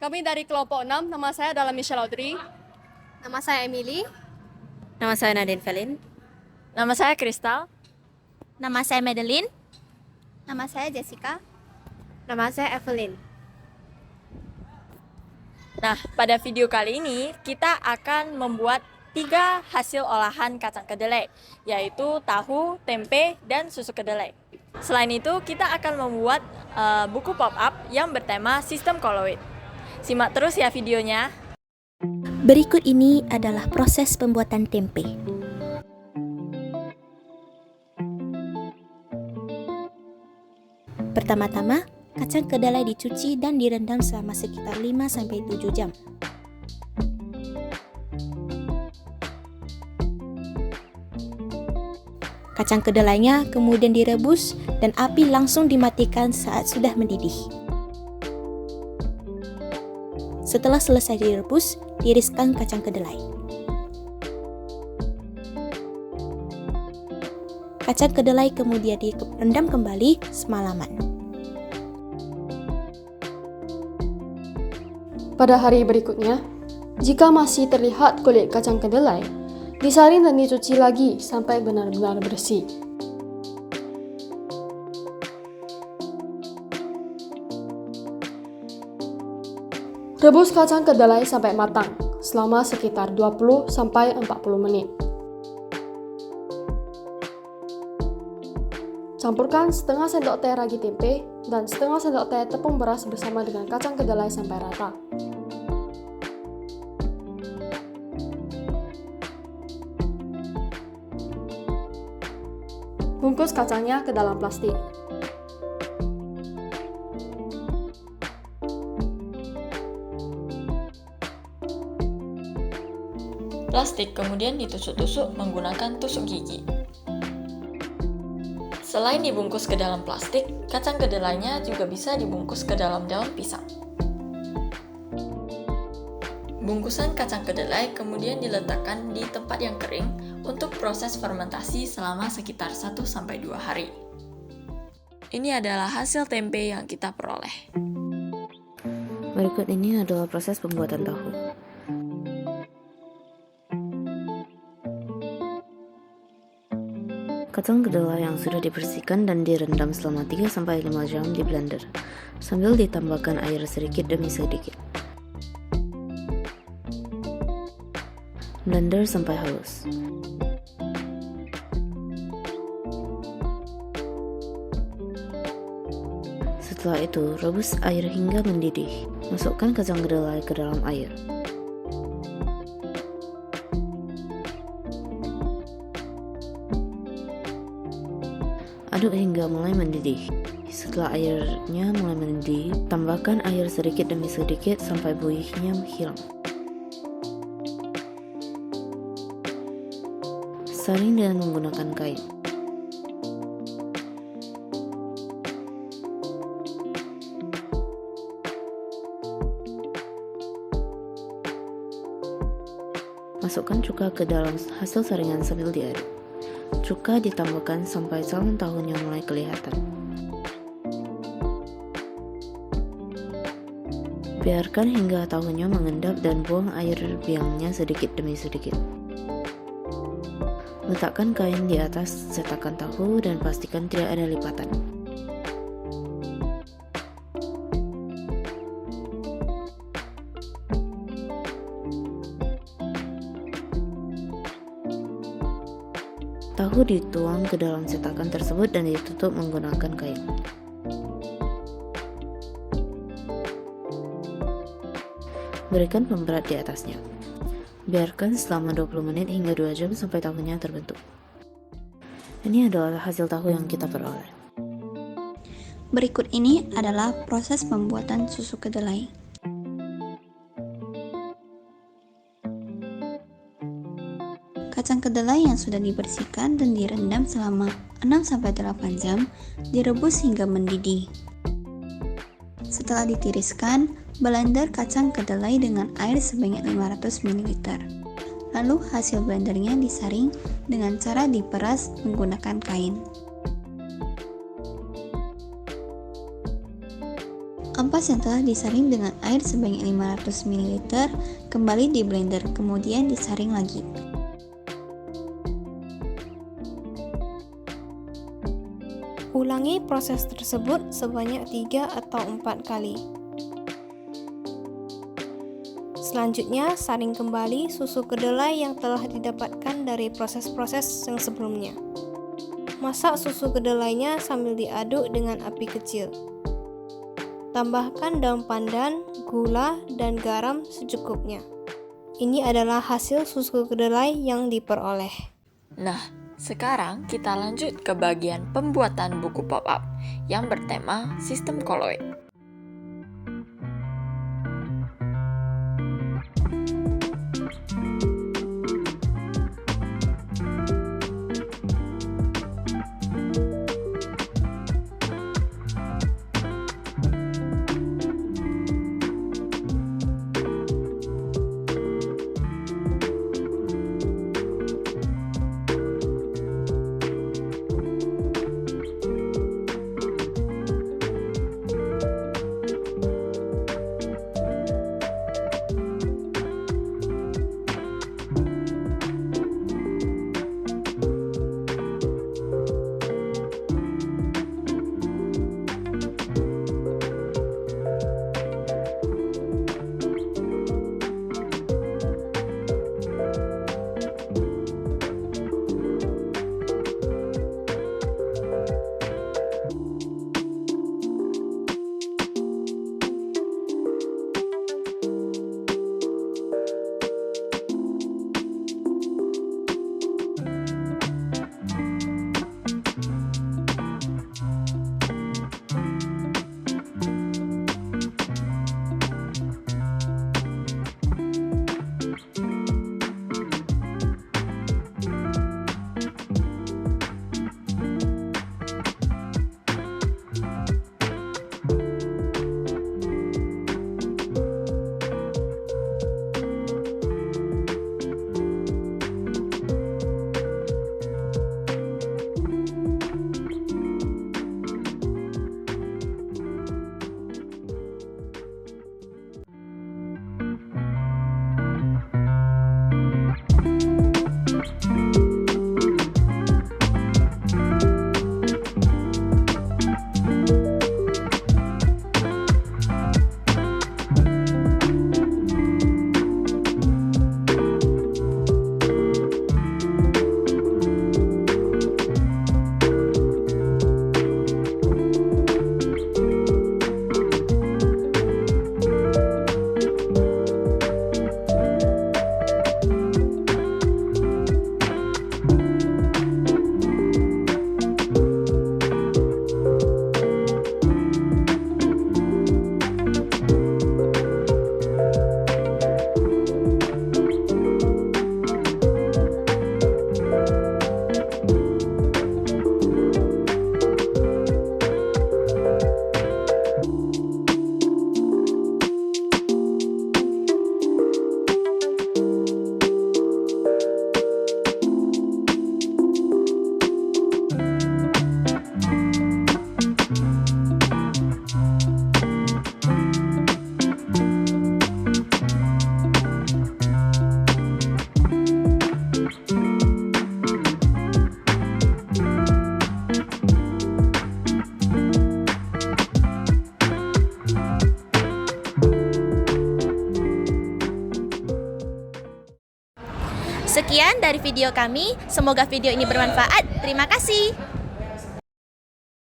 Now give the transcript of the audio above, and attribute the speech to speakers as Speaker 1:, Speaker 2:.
Speaker 1: Kami dari kelompok 6, nama saya adalah Michelle Audrey.
Speaker 2: Nama saya Emily.
Speaker 3: Nama saya Nadine Felin.
Speaker 1: Nama saya Kristal.
Speaker 2: Nama saya Madeline.
Speaker 4: Nama saya Jessica.
Speaker 2: Nama saya Evelyn.
Speaker 1: Nah, pada video kali ini kita akan membuat 3 hasil olahan kacang kedelai, yaitu tahu, tempe, dan susu kedelai. Selain itu, kita akan membuat buku pop-up yang bertema sistem koloid. Simak terus ya videonya.
Speaker 4: Berikut ini adalah proses pembuatan tempe. Pertama-tama, kacang kedelai dicuci dan direndam selama sekitar 5-7 jam. Kacang kedelainya kemudian direbus dan api langsung dimatikan saat sudah mendidih. Setelah selesai direbus, tiriskan kacang kedelai. Kacang kedelai kemudian direndam kembali semalaman.
Speaker 5: Pada hari berikutnya, jika masih terlihat kulit kacang kedelai, disaring dan dicuci lagi sampai benar-benar bersih. Rebus kacang kedelai sampai matang selama sekitar 20-40 menit. Campurkan setengah sendok teh ragi tempe dan setengah sendok teh tepung beras bersama dengan kacang kedelai sampai rata. Bungkus kacangnya ke dalam plastik.
Speaker 1: Plastik kemudian ditusuk-tusuk menggunakan tusuk gigi. Selain dibungkus ke dalam plastik, kacang kedelainya juga bisa dibungkus ke dalam daun pisang. Bungkusan kacang kedelai kemudian diletakkan di tempat yang kering untuk proses fermentasi selama sekitar 1-2 hari. Ini adalah hasil tempe yang kita peroleh.
Speaker 3: Berikut ini adalah proses pembuatan tahu. Kacang kedelai yang sudah dibersihkan dan direndam selama 3-5 jam di blender, sambil ditambahkan air sedikit demi sedikit. Blender sampai halus. Setelah itu, rebus air hingga mendidih. Masukkan kacang kedelai ke dalam air. Aduk hingga mulai mendidih. Setelah airnya mulai mendidih, tambahkan air sedikit demi sedikit sampai buihnya hilang. Saring dengan menggunakan kain. Masukkan cuka ke dalam hasil saringan sambil diaduk. Cuka ditambahkan sampai salon tahunya mulai kelihatan. Biarkan hingga tahunya mengendap dan buang air biangnya sedikit demi sedikit. Letakkan kain di atas cetakan tahu dan pastikan tidak ada lipatan. Tahu dituang ke dalam cetakan tersebut dan ditutup menggunakan kain. Berikan pemberat di atasnya. Biarkan selama 20 menit hingga 2 jam sampai tahunya terbentuk. Ini adalah hasil tahu yang kita peroleh.
Speaker 4: Berikut ini adalah proses pembuatan susu kedelai. Kacang kedelai yang sudah dibersihkan dan direndam selama 6-8 jam direbus hingga mendidih. Setelah ditiriskan, blender kacang kedelai dengan air sebanyak 500 ml. Lalu hasil blendernya disaring dengan cara diperas menggunakan kain. Ampas yang telah disaring dengan air sebanyak 500 ml kembali di blender, kemudian disaring lagi.
Speaker 2: Ulangi proses tersebut sebanyak 3 atau 4 kali. Selanjutnya, saring kembali susu kedelai yang telah didapatkan dari proses-proses yang sebelumnya. Masak susu kedelainya sambil diaduk dengan api kecil. Tambahkan daun pandan, gula, dan garam secukupnya. Ini adalah hasil susu kedelai yang diperoleh.
Speaker 1: Nah, sekarang kita lanjut ke bagian pembuatan buku pop-up yang bertema sistem koloid.
Speaker 2: Sekian dari video kami, semoga video ini bermanfaat. Terima kasih.